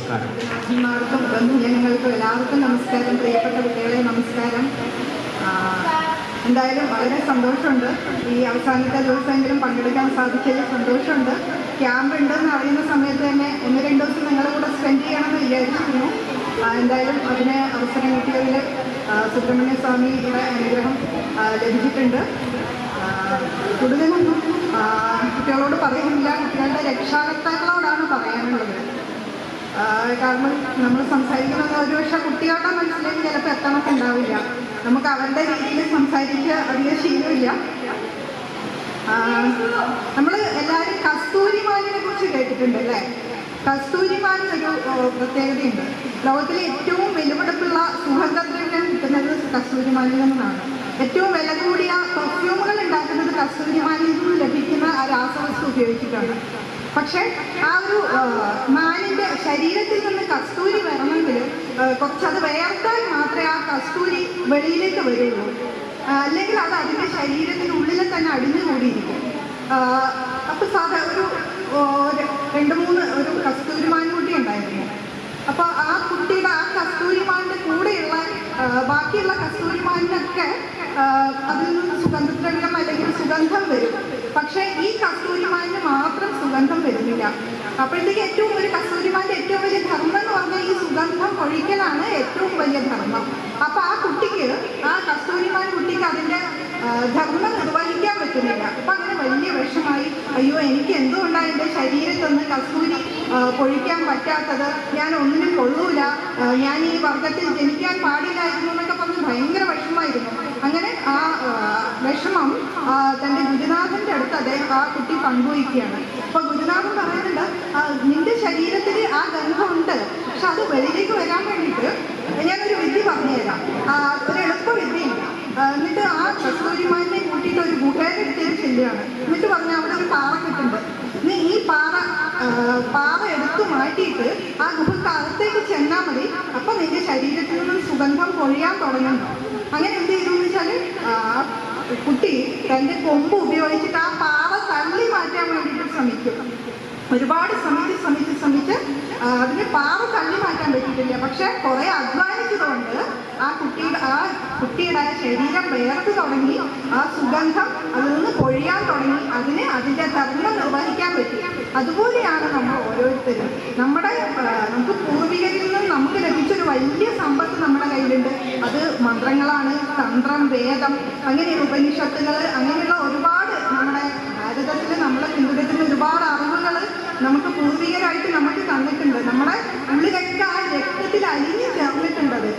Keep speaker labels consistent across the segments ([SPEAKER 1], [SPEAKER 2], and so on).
[SPEAKER 1] നമസ്കാരം.
[SPEAKER 2] അച്ഛന്മാർക്കും ബന്ധുജനങ്ങൾക്കും എല്ലാവർക്കും നമസ്കാരം. പ്രിയപ്പെട്ട കുട്ടികളെ നമസ്കാരം. എന്തായാലും വളരെ സന്തോഷമുണ്ട്. ഈ അവസാനത്തെ ദിവസമെങ്കിലും പങ്കെടുക്കാൻ സാധിച്ചതിൽ സന്തോഷമുണ്ട്. ക്യാമ്പ് ഉണ്ടെന്ന് അറിയുന്ന സമയത്ത് തന്നെ 1-2 ദിവസം നിങ്ങളുടെ കൂടെ സ്പെൻഡ് ചെയ്യണമെന്ന് വിചാരിച്ചിരുന്നു. എന്തായാലും അതിന് അവസരം കിട്ടിയതിൽ സുബ്രഹ്മണ്യ സ്വാമിയുടെ അനുഗ്രഹം ലഭിച്ചിട്ടുണ്ട്. കൂടുതലൊന്നും കുട്ടികളോട് പറയുന്നില്ല, കുട്ടികളുടെ രക്ഷാകർത്താക്കളോടാണ് പറയാനുള്ളത്. കാരണം നമ്മൾ സംസാരിക്കുന്നത് ഒരുപക്ഷെ കുട്ടികളുടെ മനസ്സിലേക്ക് ചിലപ്പോൾ എത്തണമൊക്കെ ഉണ്ടാവില്ല. നമുക്ക് അവരുടെ രീതിയിൽ സംസാരിക്കുക അധികം ശീലമില്ല. നമ്മൾ എല്ലാവരും കസ്തൂരിമാനിനെ കുറിച്ച് കേട്ടിട്ടുണ്ട് അല്ലേ? കസ്തൂരിമാനിനൊരു പ്രത്യേകതയുണ്ട്. ലോകത്തിലെ ഏറ്റവും വിലപിടിപ്പുള്ള സുഗന്ധദ്രവ്യം കിട്ടുന്നത് കസ്തൂരിമാനിൽ നിന്നാണ്. ഏറ്റവും വില കൂടിയ പെർഫ്യൂമുകൾ ഉണ്ടാക്കുന്നത് കസ്തൂരിമാനിൽ നിന്ന് ലഭിക്കുന്ന ആ രാസവസ്തു ഉപയോഗിച്ചിട്ടാണ്. പക്ഷെ ആ ഒരു മാനിൻ്റെ ശരീരത്തിൽ നിന്ന് കസ്തൂരി വരണമെങ്കിൽ കുറച്ചത് വേർത്താൽ മാത്രമേ ആ കസ്തൂരി വെളിയിലേക്ക് വരുള്ളൂ. അല്ലെങ്കിൽ അത് അതിൻ്റെ ശരീരത്തിനുള്ളിൽ തന്നെ അടിഞ്ഞുകൂടിയിരിക്കും. അപ്പോൾ ഒരു 2-3 ഒരു കസ്തൂരിമാൻ കുട്ടി ഉണ്ടായിരുന്നു. അപ്പോൾ ആ കുട്ടിയുടെ ആ കസ്തൂരിമാനിൻ്റെ കൂടെയുള്ള ബാക്കിയുള്ള കസ്തൂരിമാനിനൊക്കെ അതിൽ നിന്ന് സുഗന്ധദ്രവ്യം അല്ലെങ്കിൽ സുഗന്ധം വരും. പക്ഷേ ഈ കസ്തൂരിമാനിന് മാത്രം സുഗന്ധം വരുന്നില്ല. അപ്പോഴത്തേക്ക് ഒരു കസ്തൂരിമാൻ്റെ ഏറ്റവും വലിയ ധർമ്മം എന്ന് പറഞ്ഞാൽ ഈ സുഗന്ധം ഒഴിക്കലാണ് ഏറ്റവും വലിയ ധർമ്മം. അപ്പോൾ ആ കുട്ടിക്ക്, ആ കസ്തൂരിമാൻ കുട്ടിക്ക് അതിൻ്റെ ധർമ്മം നിർവഹിക്കാൻ പറ്റുന്നില്ല. അപ്പം അങ്ങനെ വലിയ വിഷമായി. അയ്യോ, എനിക്ക് എന്തുകൊണ്ടാണ് എൻ്റെ ശരീരത്തൊന്ന് കസ്തൂരി പൊഴിക്കാൻ പറ്റാത്തത്? ഞാൻ ഒന്നിനും കൊള്ളൂല, ഞാൻ ഈ വർഗത്തിൽ ജനിക്കാൻ പാടില്ലായിരുന്നു എന്നൊക്കെ പറഞ്ഞ് ഭയങ്കര വിഷമമായിരുന്നു. അങ്ങനെ ആ വിഷമം തൻ്റെ ഗുരുനാഥൻ്റെ അടുത്ത് ആ കുട്ടി പങ്കുവയ്ക്കുകയാണ്. അപ്പോൾ ഗുരുനാഥൻ പറയുന്നുണ്ട്, നിന്റെ ശരീരത്തിൽ ആ ഗന്ധമുണ്ട്, പക്ഷെ അത് വെളിയിലേക്ക് വരാൻ വേണ്ടിയിട്ട് ഞാനൊരു വിദ്യ പറഞ്ഞുതരാം. ഒരു എളുപ്പ വിദ്യയില്ല. എന്നിട്ട് ആ കസ്തൂരിമാനെ കൂട്ടിയിട്ട് ഒരു ഗുഹയുടെ അടുത്തേക്ക് ചെല്ലുകയാണ്. എന്നിട്ട് പറഞ്ഞാൽ അവിടെ ഒരു പാറ കിട്ടുന്നുണ്ട്. നീ ഈ പാറ എടുത്തു മാറ്റിയിട്ട് ആ ഗുഹക്കകത്തേക്ക് ചെന്നാൽ മതി. അപ്പം നിന്റെ ശരീരത്തിൽ നിന്നും സുഗന്ധം പൊഴിയാൻ തുടങ്ങുന്നു. അങ്ങനെ എന്ത് ചെയ്തു എന്ന് വെച്ചാൽ കുട്ടി തൻ്റെ കൊമ്പ് ഉപയോഗിച്ചിട്ട് ആ പാറ തള്ളി മാറ്റാൻ വേണ്ടിയിട്ട് ശ്രമിക്കും. ഒരുപാട് ശ്രമിച്ച് അതിന് പാറ തള്ളി മാറ്റാൻ പറ്റിയിട്ടില്ല. പക്ഷെ കുറേ അധ്വാനിച്ചതുകൊണ്ട് ആ കുട്ടിയുടെ ശരീരം വേർത്ത് തുടങ്ങി. ആ സുഗന്ധം അതിൽ നിന്ന് പൊഴിയാൻ തുടങ്ങി. അതിൻ്റെ ധർമ്മം നിർവഹിക്കാൻ പറ്റി. അതുപോലെയാണ് നമ്മൾ ഓരോരുത്തരും. നമുക്ക് പൂർവികരിൽ നിന്നും നമുക്ക് ലഭിച്ചൊരു വലിയ സമ്പത്ത് നമ്മുടെ കയ്യിലുണ്ട്. അത് മന്ത്രങ്ങളാണ്, തന്ത്രം, വേദം, അങ്ങനെ ഉപനിഷത്തുകൾ, അങ്ങനെയുള്ള ഒരുപാട് നമ്മുടെ ഭാരതത്തിൽ നമ്മളെ പിന്തുടരുന്ന ഒരുപാട് അറിവുകൾ നമുക്ക് പൂർവികരായിട്ട് നമുക്ക് തന്നിട്ടുണ്ട്. നമ്മുടെ ഉള്ളിലൊക്കെ ആ രക്തത്തിൽ അലിഞ്ഞു ചേർന്നിട്ടുണ്ടത്.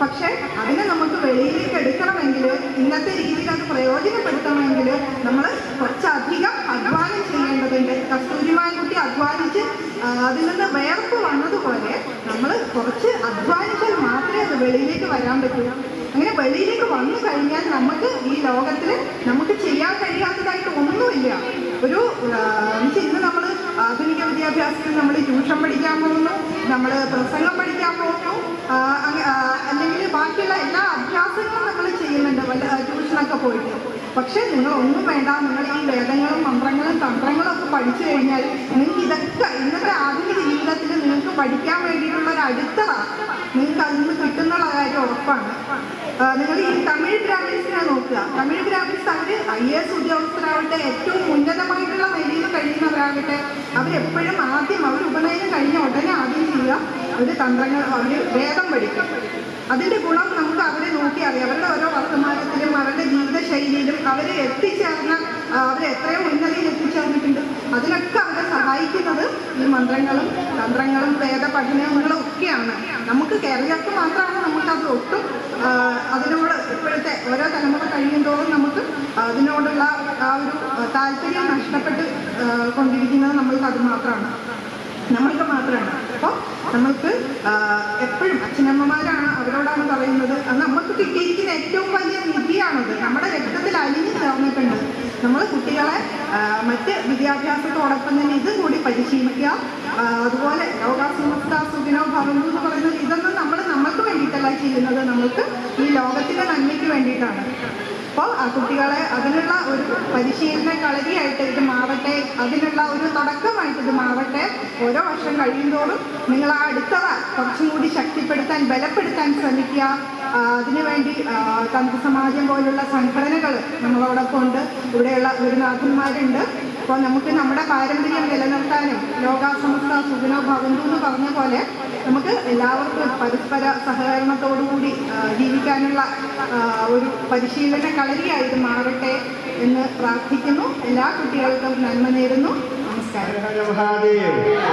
[SPEAKER 2] പക്ഷെ അതിനെ നമുക്ക് വെളിയിലേക്ക് എടുക്കണമെങ്കിൽ, ഇന്നത്തെ രീതിയിൽ അത് പ്രയോജനപ്പെടുത്തണമെങ്കിൽ നമ്മൾ കുറച്ചധികം അധ്വാനം ചെയ്യേണ്ടതുണ്ട്. കസ്തൂരിമാൻ കുട്ടി അധ്വാനിച്ച് അതിൽ നിന്ന് വേർപ്പ് വന്നതുപോലെ നമ്മൾ കുറച്ച് അധ്വാനിച്ചാൽ മാത്രമേ അത് വെളിയിലേക്ക് വരാൻ പറ്റൂ. അങ്ങനെ വെളിയിലേക്ക് വന്നു കഴിഞ്ഞാൽ നമുക്ക് ഈ ലോകത്തിൽ നമുക്ക് ചെയ്യാൻ കഴിയാത്തതായിട്ട് ഒന്നുമില്ല. ഇന്ന് നമ്മൾ ആധുനിക വിദ്യാഭ്യാസത്തിൽ നമ്മൾ ട്യൂഷൻ പഠിക്കാൻ പോകുന്നു, നമ്മൾ പ്രസംഗം പഠിക്കാൻ പോകുന്നു, അല്ലെങ്കിൽ ബാക്കിയുള്ള എല്ലാ അഭ്യാസങ്ങളും നമ്മൾ ചെയ്യുന്നുണ്ട് ട്യൂഷനൊക്കെ പോയിട്ട്. പക്ഷേ നിങ്ങളൊന്നും വേണ്ട, നിങ്ങൾ ഈ വേദങ്ങളും മന്ത്രങ്ങളും തന്ത്രങ്ങളും ഒക്കെ പഠിച്ചു കഴിഞ്ഞാൽ നിങ്ങൾക്ക് ഇതൊക്കെ ഇന്നത്തെ ആധുനിക ജീവിതത്തിൽ നിങ്ങൾക്ക് പഠിക്കാൻ വേണ്ടിയിട്ടുള്ള ഒരു അടിത്തറ നിങ്ങൾക്ക് അതിൽ നിന്ന് കിട്ടുന്നുള്ള കാര്യം ഉറപ്പാണ്. നിങ്ങൾ ഈ തമിഴ് ഗ്രാമീൺസിനെ നോക്കുക. തമിഴ് ഗ്രാമീൺസ് അവർ IAS ഉദ്യോഗസ്ഥരാവട്ടെ, ഏറ്റവും ഉന്നതമായിട്ടുള്ള നിലയിൽ കഴിയുന്നവരാകട്ടെ, അവരെപ്പോഴും അവർ ഉപനയനം കഴിഞ്ഞ ഉടനെ ആദ്യം ചെയ്യുക ഒരു തന്ത്രങ്ങൾ, അവർ വേദം പഠിക്കും. അതിൻ്റെ ഗുണം നമുക്ക് അവരെ നോക്കി അറിയാം. അവരുടെ ഓരോ വർത്തമാനത്തിലും അവരുടെ ജീവിതശൈലിയിലും അവർ എത്രയോ ഉന്നതിയിൽ എത്തിച്ചേർന്നിട്ടുണ്ട്. അതിനൊക്കെ അവരെ സഹായിക്കുന്നത് ഈ മന്ത്രങ്ങളും തന്ത്രങ്ങളും വേദപഠനങ്ങളും ഒക്കെയാണ്. നമുക്ക് കേരളീയർക്ക് മാത്രമാണ് നമുക്കത് ഒട്ടും അതിനോട് ഇപ്പോഴത്തെ ഓരോ തലമുറ കഴിയുന്തോറും നമുക്ക് അതിനോടുള്ള ആ ഒരു താല്പര്യം നഷ്ടപ്പെട്ട് കൊണ്ടിരിക്കുന്നത് നമ്മൾക്ക് മാത്രമാണ്. അപ്പോൾ നമ്മൾക്ക് എപ്പോഴും അച്ഛനമ്മമാരാണ്, അവരോടാണ് പറയുന്നത്. അത് നമുക്ക് കിട്ടിയിരിക്കുന്ന ഏറ്റവും വലിയ നിധിയാണത്. നമ്മുടെ രക്തത്തിൽ അലിഞ്ഞു ചേർന്നിട്ടുണ്ട്. നമ്മൾ കുട്ടികളെ മറ്റ് വിദ്യാഭ്യാസത്തോടൊപ്പം തന്നെ ഇതും കൂടി പരിശീലിക്കുക. അതുപോലെ ലോകാസുഖിനോ ഭവന്തു എന്ന് പറയുന്നത് ഇതൊന്നും നമ്മൾക്ക് വേണ്ടിയിട്ടല്ല ചെയ്യുന്നത്, നമുക്ക് ഈ ലോകത്തിൻ്റെ നന്മയ്ക്ക് വേണ്ടിയിട്ടാണ്. അപ്പോൾ ആ കുട്ടികളെ അതിനുള്ള ഒരു പരിശീലന കളരിയായിട്ട് ഇത് മാറട്ടെ, അതിനുള്ള ഒരു തുടക്കമായിട്ട് ഇത് മാറട്ടെ. ഓരോ വർഷം കഴിയുന്തോറും നിങ്ങൾ ആ അടുത്തവ കുറച്ചും കൂടി ശക്തിപ്പെടുത്താൻ ബലപ്പെടുത്താൻ ശ്രമിക്കുക. അതിനുവേണ്ടി തന്ത്ര സമാജം പോലുള്ള സംഘടനകൾ നമ്മളോടൊപ്പം ഉണ്ട്. ഇവിടെയുള്ള ഗുരുനാഥന്മാരുണ്ട്. അപ്പോൾ നമുക്ക് നമ്മുടെ പാരമ്പര്യം നിലനിർത്താനും ലോകാസമസ്ത സുഖിനോ ഭവന്തു എന്ന് പറഞ്ഞ പോലെ നമുക്ക് എല്ലാവർക്കും പരസ്പര സഹകരണത്തോടുകൂടി ജീവിക്കാനുള്ള ഒരു പരിശീലന കളരിയായിട്ട് മാറട്ടെ എന്ന് പ്രാർത്ഥിക്കുന്നു. എല്ലാ കുട്ടികൾക്കും നന്മ നേരുന്നു. നമസ്കാരം.